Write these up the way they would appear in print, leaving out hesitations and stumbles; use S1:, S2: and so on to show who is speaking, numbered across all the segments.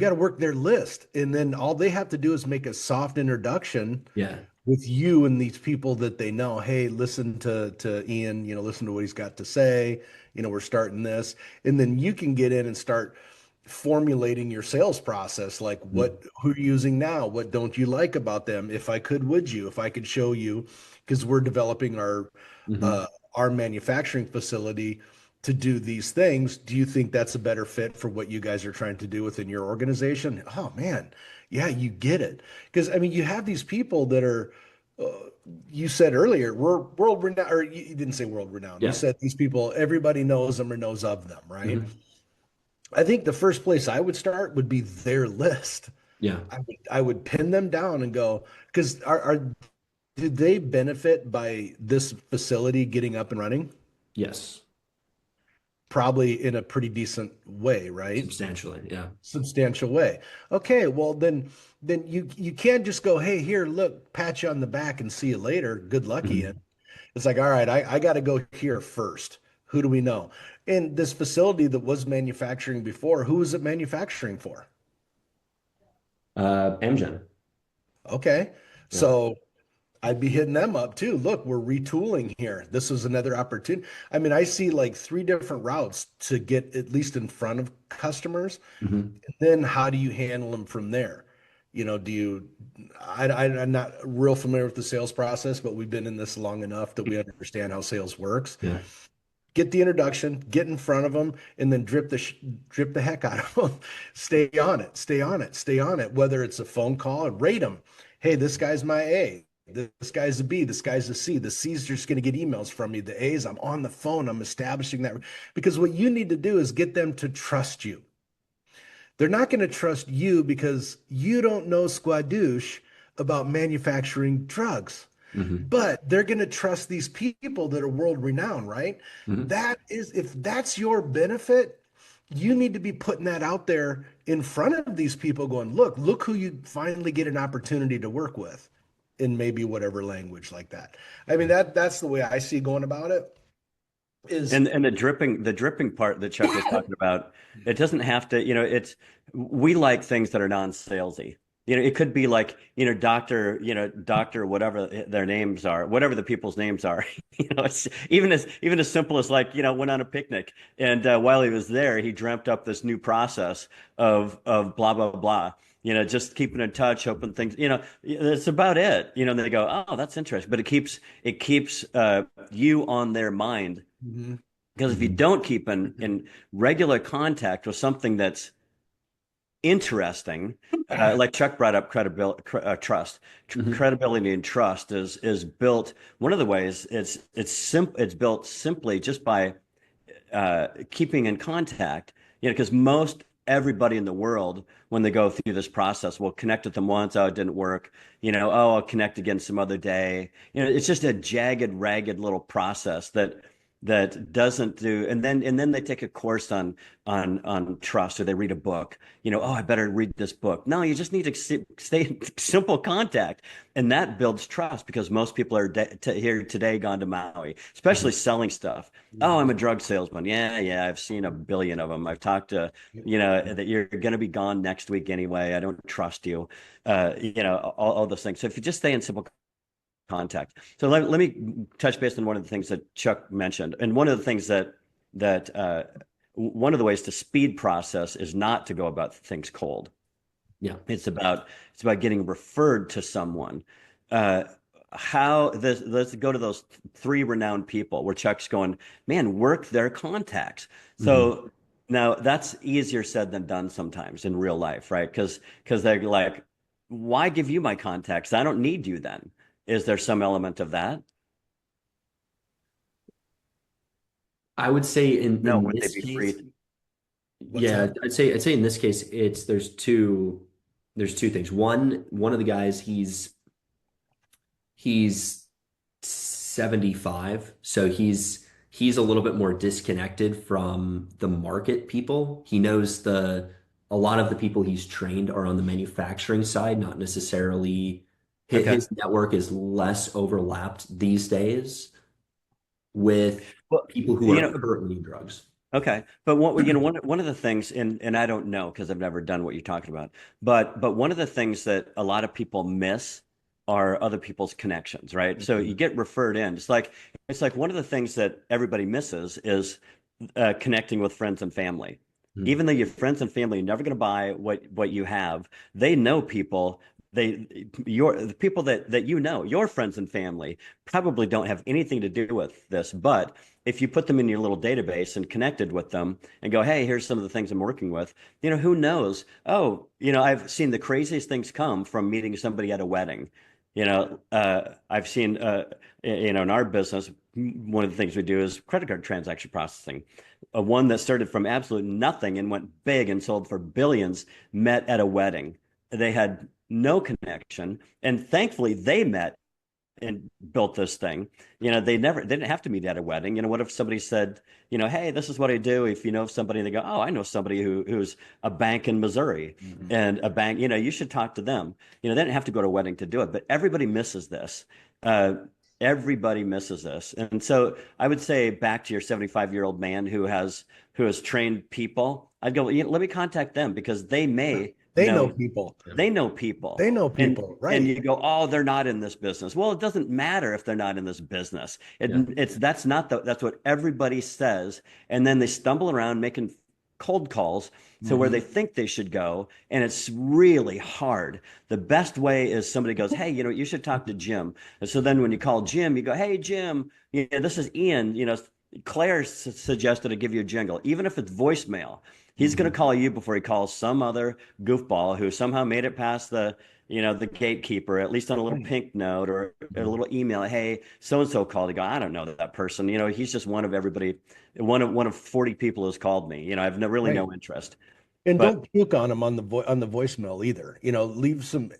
S1: got to work their list. And then all they have to do is make a soft introduction
S2: Yeah.
S1: with you and these people that they know. Hey, listen to Ian, listen to what he's got to say. We're starting this. And then you can get in and start formulating your sales process, like
S2: Mhm.
S1: who are you using now? What don't you like about them? If I could, would you? If I could show you, because we're developing
S2: Mhm.
S1: uh our manufacturing facility to do these things, do you think that's a better fit for what you guys are trying to do within your organization? Oh man, yeah, you get it. Because I mean, you have these people that are, uh, you said earlier, we're world renowned, or you didn't say world renowned. You
S2: Yeah.
S1: said these people, everybody knows them or knows of them, right?
S2: Mhm.
S1: I think the first place I would start would be their list.
S2: Yeah.
S1: I would pin them down and go, because did they benefit by this facility getting up and running?
S2: Yes.
S1: Probably in a pretty decent way, right?
S2: Substantially. Yeah.
S1: Substantial way. Okay, well then you can't just go, hey, here, look, pat you on the back and see you later. Good luck, Ian.
S2: Mhm.
S1: It's like, all right, I got to go here first. Who do we know? And this facility that was manufacturing before, who was it manufacturing for?
S2: Amgen.
S1: Okay.
S2: Yeah.
S1: So I'd be hitting them up too. Look, we're retooling here. This was another opportunity. I mean, I see like three different routes to get at least in front of customers.
S2: Mhm.
S1: Then how do you handle them from there? Do you, I'm not real familiar with the sales process, but we've been in this long enough that we understand how sales works.
S2: Yeah.
S1: Get the introduction, get in front of them, and then drip the heck out of them. Stay on it, stay on it, stay on it. Whether it's a phone call, rate them. Hey, this guy's my A. This guy's a B. This guy's a C. The C's just going to get emails from me. The A's, I'm on the phone. I'm establishing that because what you need to do is get them to trust you. They're not going to trust you because you don't know squadouche about manufacturing drugs,
S2: Mhm.
S1: but they're going to trust these people that are world renowned, right?
S2: Mhm.
S1: That is, if that's your benefit, you need to be putting that out there in front of these people, going, look who you finally get an opportunity to work with in maybe whatever language like that. I mean, that's the way I see going about it is
S2: And the dripping part that Chuck was talking about, it doesn't have to, it's we like things that are non-salesy. It could be like, doctor, whatever their names are, whatever the people's names are. It's even as simple as like, went on a picnic and while he was there, he dreamt up this new process of blah blah blah. Just keeping in touch, hoping things, that's about it. And they go, oh, that's interesting. But it keeps you on their mind
S1: Mhm.
S2: because if you
S1: Mhm.
S2: don't keep in regular contact with something that's interesting, like Chuck brought up, credibility, trust,
S1: Mhm.
S2: credibility and trust is built. One of the ways it's built simply just by keeping in contact. Because most everybody in the world, when they go through this process, will connect with them once. Oh, it didn't work. Oh, I'll connect again some other day. It's just a jagged, ragged little process that doesn't do. And then they take a course on trust, or they read a book. Oh, I better read this book. No, you just need to stay in simple contact, and that builds trust because most people are here today, gone to Maui, especially selling stuff. Oh, I'm a drug salesman. Yeah, yeah, I've seen a billion of them. I've talked to, that you're going to be gone next week anyway. I don't trust you. All those things. So if you just stay in simple contact. So let me touch base on one of the things that Chuck mentioned. And one of the things that one of the ways to speed process is not to go about things cold.
S1: Yeah.
S2: It's about getting referred to someone. Uh, how this let's go to those three renowned people where Chuck's going, man, work their contacts.
S1: Mhm.
S2: So now that's easier said than done sometimes in real life, right? Because they're like, why give you my contacts? I don't need you then. Is there some element of that?
S3: I would say in
S2: No,
S3: in
S2: would they
S3: this
S2: be
S3: case,
S2: free?
S1: What's
S3: yeah,
S1: that?
S3: I'd say in this case it's there's two things. One of the guys he's 75, so he's a little bit more disconnected from the market people. He knows a lot of the people he's trained are on the manufacturing side, not necessarily
S2: Okay.
S3: his network is less overlapped these days with
S2: Well,
S3: people who
S2: you
S3: are
S2: know,
S3: currently in drugs.
S2: Okay, but what one of the things, and I don't know because I've never done what you're talking about, but one of the things that a lot of people miss are other people's connections, right? So you
S1: Mhm.
S2: get referred in. It's like one of the things that everybody misses is connecting with friends and family.
S3: Mhm.
S2: Even though your friends and family are never going to buy what you have, they know people. The people that you know, your friends and family, probably don't have anything to do with this, but if you put them in your little database and connected with them and go, hey, here's some of the things I'm working with, who knows? Oh, I've seen the craziest things come from meeting somebody at a wedding. I've seen, in our business, one of the things we do is credit card transaction processing. One that started from absolute nothing and went big and sold for billions met at a wedding. They had no connection, and thankfully they met and built this thing. They didn't have to meet at a wedding. What if somebody said, hey, this is what I do. If you know somebody, they go, oh, I know somebody who's a bank in Missouri
S1: Mhm.
S2: and a bank, you should talk to them. They didn't have to go to a wedding to do it, but everybody misses this. Uh, Everybody misses this. And so I would say back to your 75-year-old man who has trained people, I'd go, let me contact them because they may
S1: They know
S2: know
S1: people.
S3: Yeah.
S2: they know people.
S1: They know
S2: And
S1: people,
S2: and
S1: right?
S2: you go, oh, they're not in this business. Well, it doesn't matter if they're not in this business.
S3: Yeah.
S2: That's what everybody says. And then they stumble around making cold calls to where
S1: Hmm.
S2: they think they should go. And it's really hard. The best way is somebody goes, hey, you should talk to Jim. And so then when you call Jim, you go, hey, Jim, this is Ian. Claire suggested I give you a jingle, even if it's voicemail. He's going
S1: Hmm.
S2: to call you before he calls some other goofball who somehow made it past the gatekeeper, at least on a little
S1: Right.
S2: pink note or a
S3: Mhm.
S2: little email. Hey, so and so called. You go, I don't know that person. He's just one of everybody. One of 40 people has called me. I've really
S1: Right.
S2: no interest.
S1: And
S2: But
S1: don't puke on them on the voicemail either. Leave some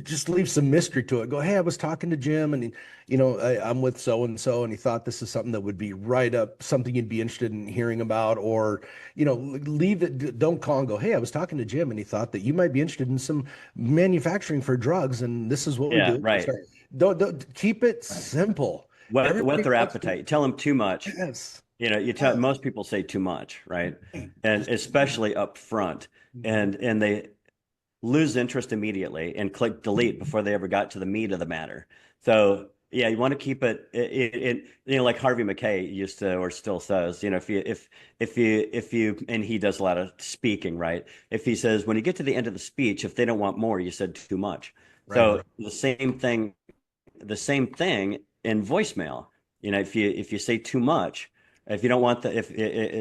S1: just leave some mystery to it. Go, hey, I was talking to Jim, and I'm with so and so, and he thought this is something that would be right up something you'd be interested in hearing about, or leave it. Don't call and go, hey, I was talking to Jim, and he thought that you might be interested in some manufacturing for drugs, and this is what we
S2: yeah,
S1: do.
S2: right.
S1: Start. Don't keep it simple.
S2: Whet
S1: Everybody
S2: their
S1: wants to.
S2: appetite. Tell them too much.
S1: Yes.
S2: You tell
S1: Yes.
S2: most people say too much, right?
S1: Right.
S2: And
S1: Just.
S2: especially up front.
S1: Mhm.
S2: And they lose interest immediately and click delete before they ever got to the meat of the matter. So yeah, you want to keep it like Harvey Mackay used to or still says, if you and he does a lot of speaking, right? If he says when you get to the end of the speech, if they don't want more, you said too much.
S1: Right.
S2: So the same thing in voicemail. If you say too much, if you don't want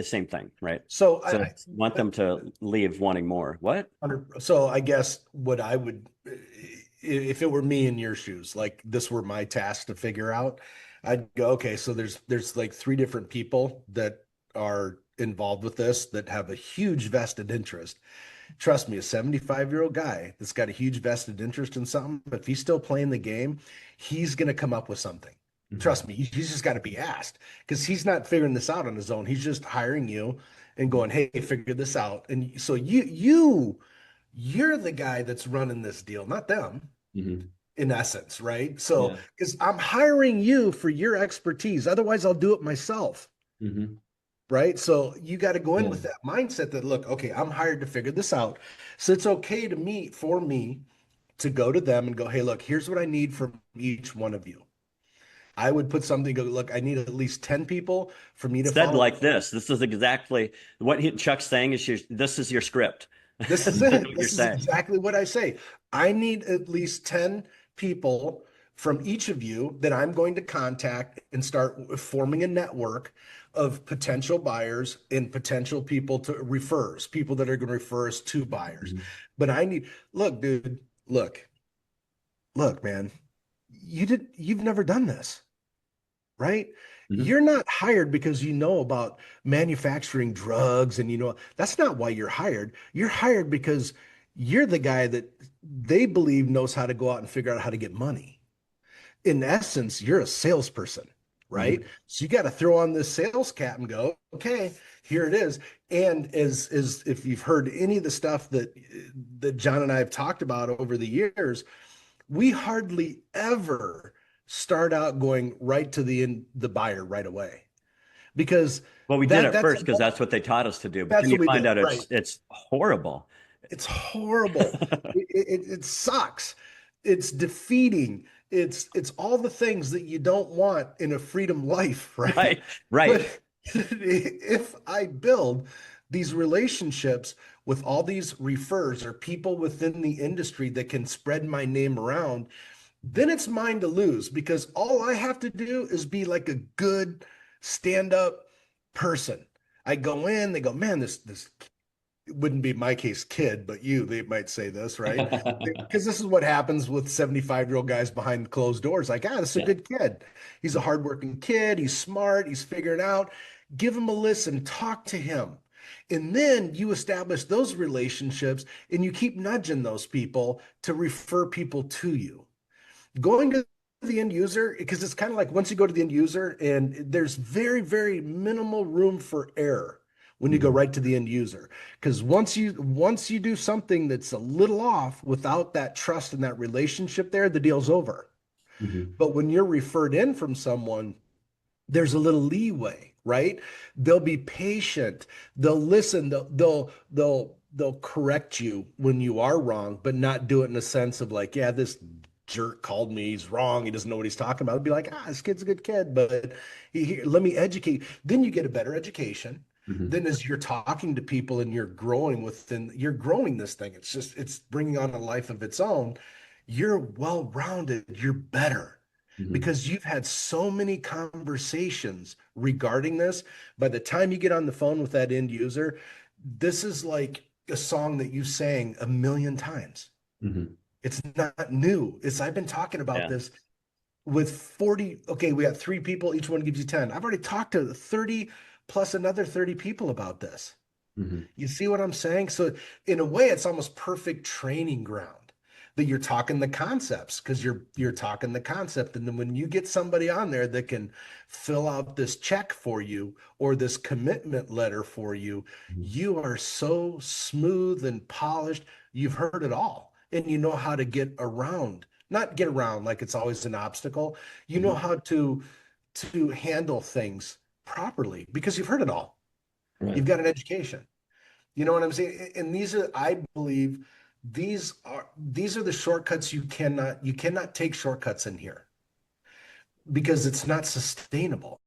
S2: same thing, right?
S1: So
S2: So want them to leave wanting more. What?
S1: so I guess what I would, if it were me in your shoes, like this were my task to figure out, I'd go, okay, so there's like three different people that are involved with this that have a huge vested interest. Trust me, a 75-year-old guy that's got a huge vested interest in something, but if he's still playing the game, he's going to come up with something.
S3: Mhm.
S1: Trust me, he's just got to be asked because he's not figuring this out on his own. He's just hiring you and going, "Hey, figure this out." And so you're the guy that's running this deal, not them,
S3: Mhm.
S1: in essence, right? So
S3: Yeah.
S1: because I'm hiring you for your expertise, otherwise I'll do it myself.
S3: Mhm.
S1: Right. So you got to go in
S3: Yeah.
S1: with that mindset that, look, okay, I'm hired to figure this out. So it's okay for me to go to them and go, hey, look, here's what I need from each one of you. I would put something, go, look, I need at least 10 people for me to
S2: Said
S1: follow.
S2: like this. This is exactly what Chuck's saying this is your script.
S1: This is
S2: This is
S1: it.
S2: what you're
S1: This is
S2: saying.
S1: exactly what I say. I need at least 10 people from each of you that I'm going to contact and start forming a network of potential buyers and potential people to refers, people that are going to refer us to buyers.
S3: Mhm.
S1: But look, dude, look, man, you've never done this, right?
S3: Mhm.
S1: You're not hired because you know about manufacturing drugs and that's not why you're hired. You're hired because you're the guy that they believe knows how to go out and figure out how to get money. In essence, you're a salesperson, right?
S3: Mhm.
S1: So you got to throw on this sales cap and go, okay, here it is. And as if you've heard any of the stuff that John and I have talked about over the years, we hardly ever start out going right to the buyer right away. because
S2: Well, we did
S1: that
S2: it
S1: that's
S2: first because that's what they taught us to do. But
S1: that's
S2: then you
S1: what we
S2: find
S1: did,
S2: out
S1: right?
S2: it's horrible.
S1: It's horrible. It sucks. It's defeating. It's all the things that you don't want in a freedom life, right?
S2: Right, right.
S1: But if I build these relationships with all these refers or people within the industry that can spread my name around, then it's mine to lose because all I have to do is be like a good stand-up person. I go in, they go, man, this it wouldn't be my case kid, but you, they might say this, right? Because this is what happens with 75-year-old guys behind closed doors. Like, this is a
S3: Yeah.
S1: good kid. He's a hardworking kid. He's smart. He's figuring out. Give him a listen, talk to him. And then you establish those relationships and you keep nudging those people to refer people to you. Going to the end user, because it's kind of like once you go to the end user, and there's very, very minimal room for error when you go
S3: Mhm.
S1: right to the end user. Because once you do something that's a little off without that trust and that relationship there, the deal's over.
S3: Mhm.
S1: But when you're referred in from someone, there's a little leeway, right? They'll be patient. They'll listen. They'll correct you when you are wrong, but not do it in a sense of like, yeah, this jerk called me. He's wrong. He doesn't know what he's talking about. It'd be like, this kid's a good kid, but let me educate. Then you get a better education.
S3: Mhm.
S1: Then as you're talking to people and you're growing this thing. It's bringing on a life of its own. You're well-rounded. You're better
S3: Mhm.
S1: because you've had so many conversations regarding this. By the time you get on the phone with that end user, this is like a song that you sang a million times.
S3: Mhm.
S1: It's not new. I've been talking about
S2: Yeah.
S1: this with 40. Okay, we got 3 people, each one gives you 10. I've already talked to 30 plus another 30 people about this.
S3: Mhm.
S1: You see what I'm saying? So in a way, it's almost perfect training ground that you're talking the concepts because you're talking the concept. And then when you get somebody on there that can fill out this check for you or this commitment letter for you,
S3: Mhm.
S1: you are so smooth and polished. You've heard it all and you know how to get around, not get around like it's always an obstacle. You know
S3: Mhm.
S1: how to handle things properly because you've heard it all. You've
S3: Right.
S1: got an education. You know what I'm saying? And I believe, these are the shortcuts you cannot take shortcuts in here because it's not sustainable.